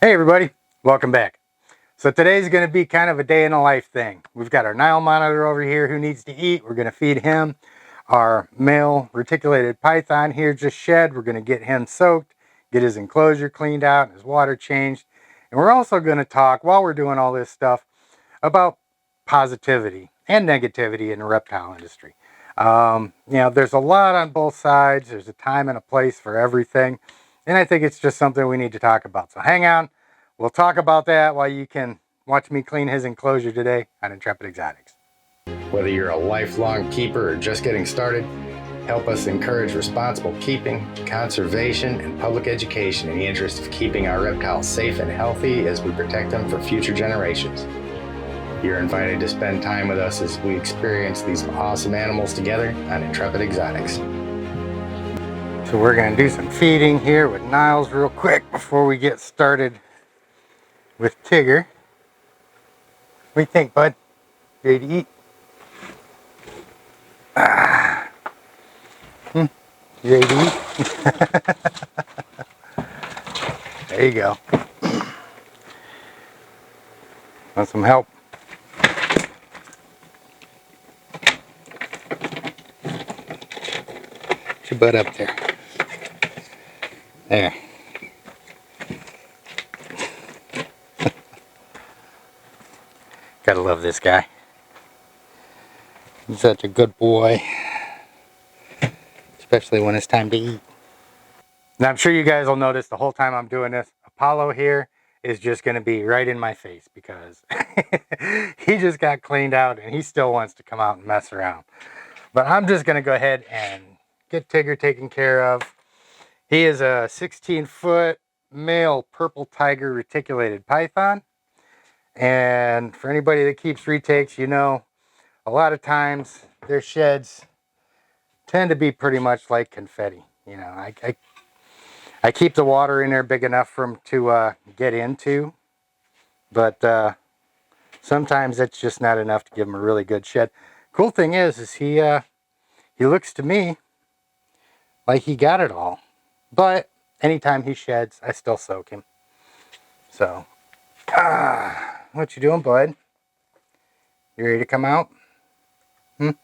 Hey everybody, welcome back. So today's going to be kind of a day in the life thing. We've got our Nile Monitor over here who needs to eat. We're going to feed him. Our male reticulated python here just shed. We're going to get him soaked, get his enclosure cleaned out, his water changed. And we're also going to talk, while we're doing all this stuff, about positivity and negativity in the reptile industry. There's a lot on both sides. There's a time and a place for everything. And I think it's just something we need to talk about. So hang on. We'll talk about that while you can watch me clean his enclosure today on Intrepid Exotics. Whether you're a lifelong keeper or just getting started, help us encourage responsible keeping, conservation, and public education in the interest of keeping our reptiles safe and healthy as we protect them for future generations. You're invited to spend time with us as we experience these awesome animals together on Intrepid Exotics. So we're going to do some feeding here with Niles real quick before we get started with Tigger. What do you think, bud? Ready to eat? You ready to eat? There you go. Want some help? Get your butt up there. There. Gotta love this guy. He's such a good boy. Especially when it's time to eat. Now I'm sure you guys will notice the whole time I'm doing this, Apollo here is just going to be right in my face because he just got cleaned out and he still wants to come out and mess around. But I'm just going to go ahead and get Tigger taken care of. He is a 16-foot male purple tiger reticulated python. And for anybody that keeps retakes, you know, a lot of times their sheds tend to be pretty much like confetti. You know, I keep the water in there big enough for him to get into, but sometimes it's just not enough to give him a really good shed. Cool thing is he looks to me like he got it all, but anytime he sheds, I still soak him. So, what you doing, bud? You ready to come out? You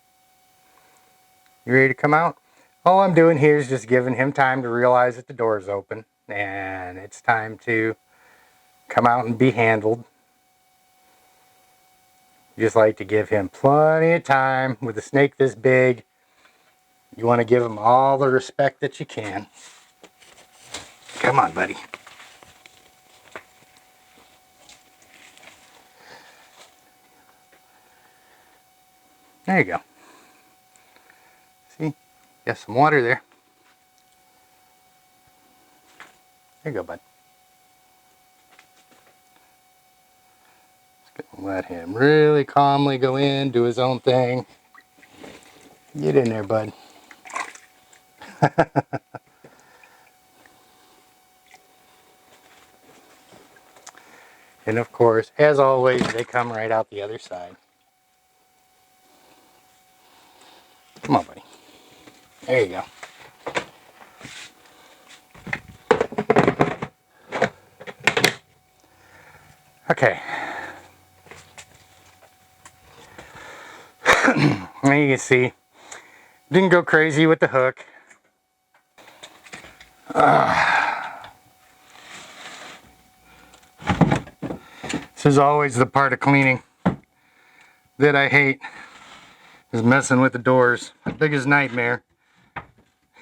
ready to come out? All I'm doing here is just giving him time to realize that the door is open and it's time to come out and be handled. Just like to give him plenty of time. With a snake this big, you want to give him all the respect that you can. Come on, buddy. There you go. See? Got some water there. There you go, bud. Just gonna let him really calmly go in, do his own thing. Get in there, bud. And of course, as always, they come right out the other side. Come on, buddy. There you go. Okay. Now you can see, didn't go crazy with the hook. This is always the part of cleaning that I hate, is messing with the doors. My biggest nightmare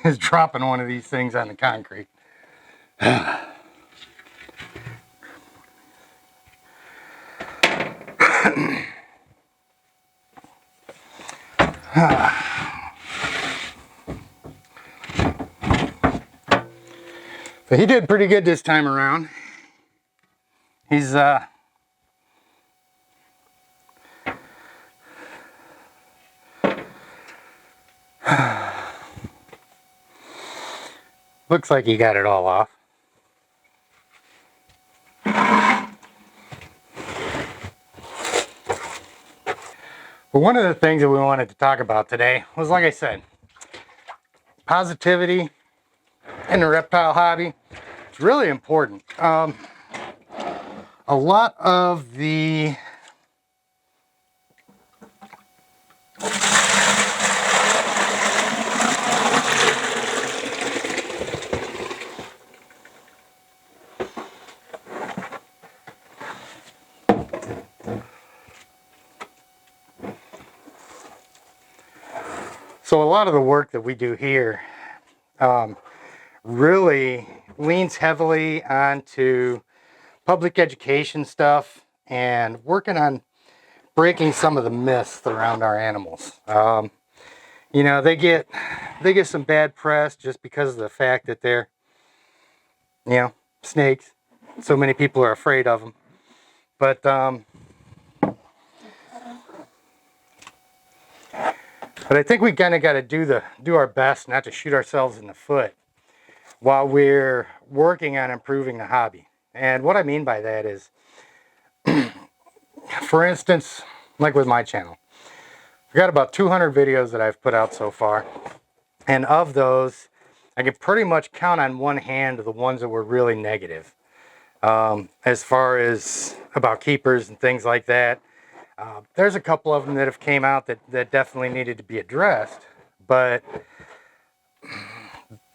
is dropping one of these things on the concrete. But he did pretty good this time around. He's looks like he got it all off. But one of the things that we wanted to talk about today was, like I said, positivity in the reptile hobby. It's really important. A lot of the work that we do here really leans heavily onto public education stuff and working on breaking some of the myths around our animals. You know, they get some bad press just because of the fact that they're, you know, snakes. So many people are afraid of them. But I think we kind of got to do our best not to shoot ourselves in the foot while we're working on improving the hobby. And what I mean by that is, for instance, like with my channel, I've got about 200 videos that I've put out so far. And of those, I can pretty much count on one hand the ones that were really negative. As far as about keepers and things like that, there's a couple of them that have came out that definitely needed to be addressed, but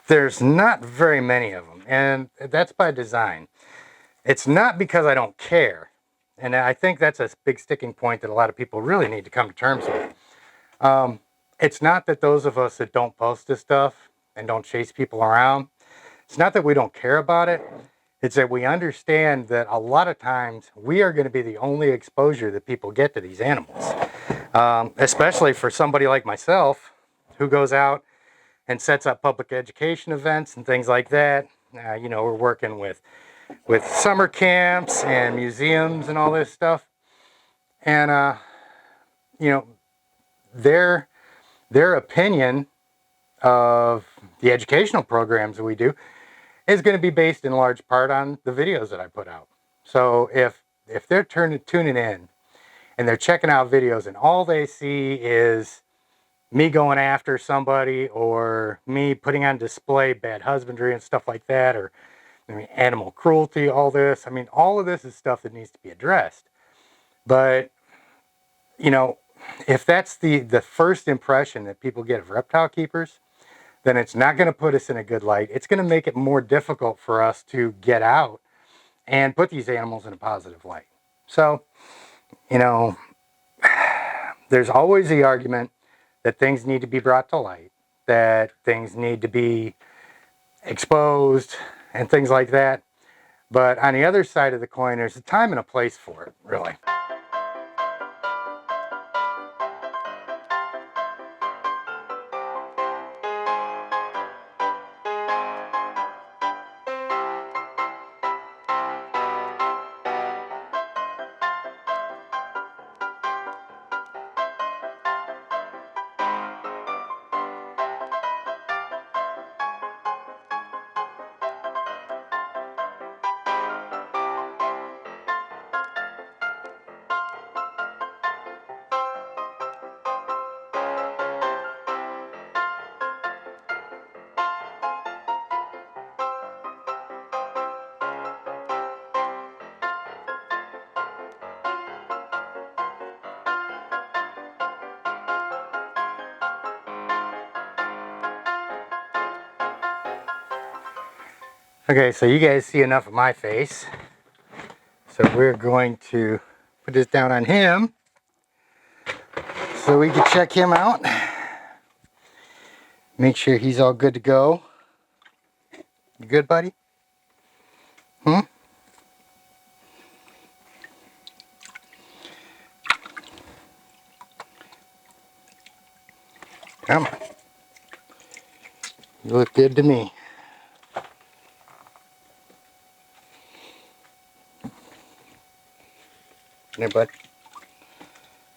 there's not very many of them, and that's by design. It's not because I don't care, and I think that's a big sticking point that a lot of people really need to come to terms with. It's not that those of us that don't post this stuff and don't chase people around, it's not that we don't care about it. It's that we understand that a lot of times we are going to be the only exposure that people get to these animals. Especially for somebody like myself who goes out and sets up public education events and things like that. You know, we're working with summer camps and museums and all this stuff. And, you know, their opinion of the educational programs that we do is going to be based in large part on the videos that I put out. So if they're tuning in and they're checking out videos and all they see is me going after somebody or me putting on display bad husbandry and stuff like that, or animal cruelty, all this, all of this is stuff that needs to be addressed. But, you know, if that's the first impression that people get of reptile keepers, then it's not going to put us in a good light. It's going to make it more difficult for us to get out and put these animals in a positive light. So, you know, there's always the argument that things need to be brought to light, that things need to be exposed and things like that. But on the other side of the coin, there's a time and a place for it, really. Okay, so you guys see enough of my face. So we're going to put this down on him so we can check him out. Make sure he's all good to go. You good, buddy? Come on. You look good to me. There, bud.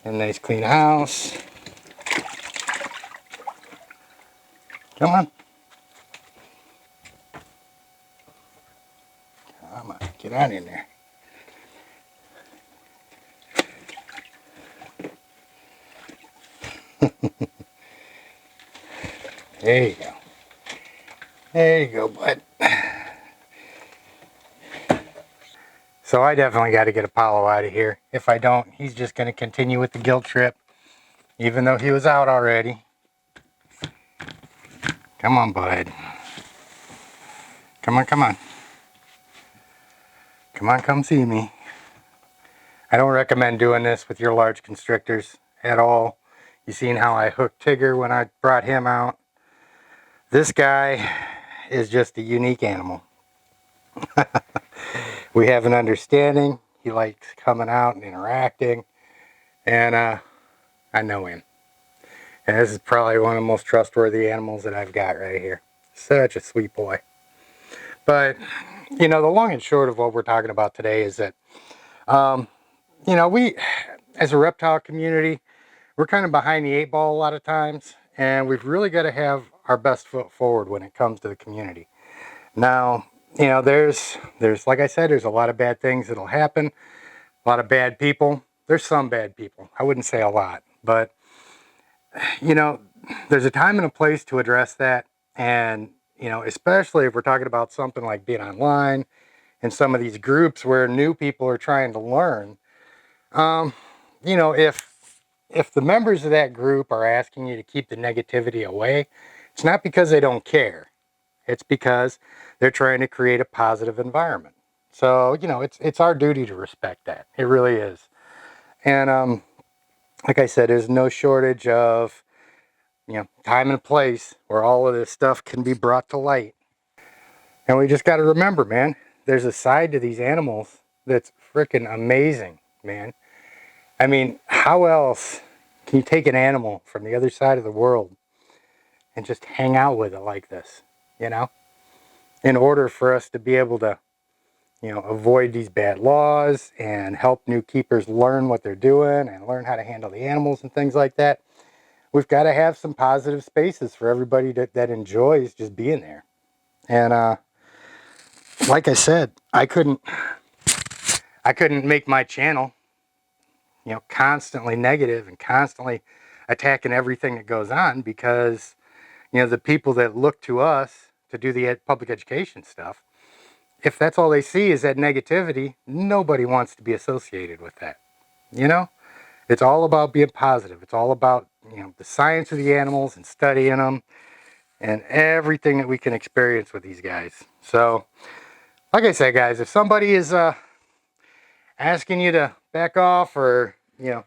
A nice clean house. Come on. Come on, get on in there. There you go. There you go, bud. So I definitely got to get Apollo out of here. If I don't, he's just going to continue with the guilt trip, even though he was out already. Come on, bud. Come on, come on. Come on, come see me. I don't recommend doing this with your large constrictors at all. You seen how I hooked Tigger when I brought him out. This guy is just a unique animal. We have an understanding. He likes coming out and interacting. And I know him. And this is probably one of the most trustworthy animals that I've got right here. Such a sweet boy. But, you know, the long and short of what we're talking about today is that, you know, we, as a reptile community, we're kind of behind the eight ball a lot of times. And we've really got to have our best foot forward when it comes to the community. Now, you know, there's like I said, there's a lot of bad things that'll happen. A lot of bad people. There's some bad people. I wouldn't say a lot. But, you know, there's a time and a place to address that. And, you know, especially if we're talking about something like being online and some of these groups where new people are trying to learn. You know, if the members of that group are asking you to keep the negativity away, it's not because they don't care. It's because they're trying to create a positive environment. So, you know, it's our duty to respect that. It really is. And like I said, there's no shortage of, you know, time and place where all of this stuff can be brought to light. And we just got to remember, man, there's a side to these animals that's freaking amazing, man. I mean, how else can you take an animal from the other side of the world and just hang out with it like this, you know? In order for us to be able to, you know, avoid these bad laws and help new keepers learn what they're doing and learn how to handle the animals and things like that, we've got to have some positive spaces for everybody that enjoys just being there. And like I said, I couldn't make my channel, you know, constantly negative and constantly attacking everything that goes on, because, you know, the people that look to us to do the public education stuff, if that's all they see is that negativity, nobody wants to be associated with that. You know, it's all about being positive. It's all about, you know, the science of the animals and studying them and everything that we can experience with these guys. So, like I said, guys, if somebody is asking you to back off or, you know,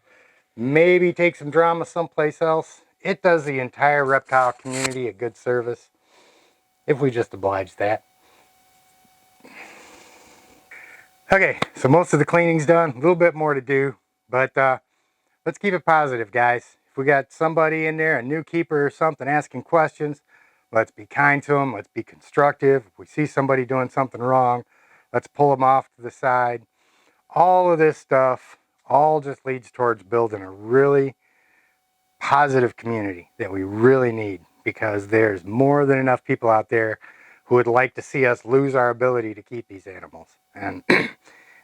maybe take some drama someplace else, it does the entire reptile community a good service if we just oblige that. Okay, so most of the cleaning's done. A little bit more to do, but let's keep it positive, guys. If we got somebody in there, a new keeper or something, asking questions, let's be kind to them. Let's be constructive. If we see somebody doing something wrong, let's pull them off to the side. All of this stuff all just leads towards building a really positive community that we really need, because there's more than enough people out there who would like to see us lose our ability to keep these animals. And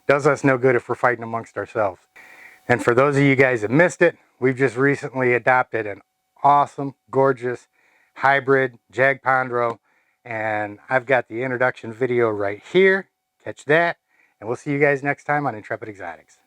does us no good if we're fighting amongst ourselves. And for those of you guys that missed it, we've just recently adopted an awesome, gorgeous hybrid Jagpondro. And I've got the introduction video right here. Catch that. And we'll see you guys next time on Intrepid Exotics.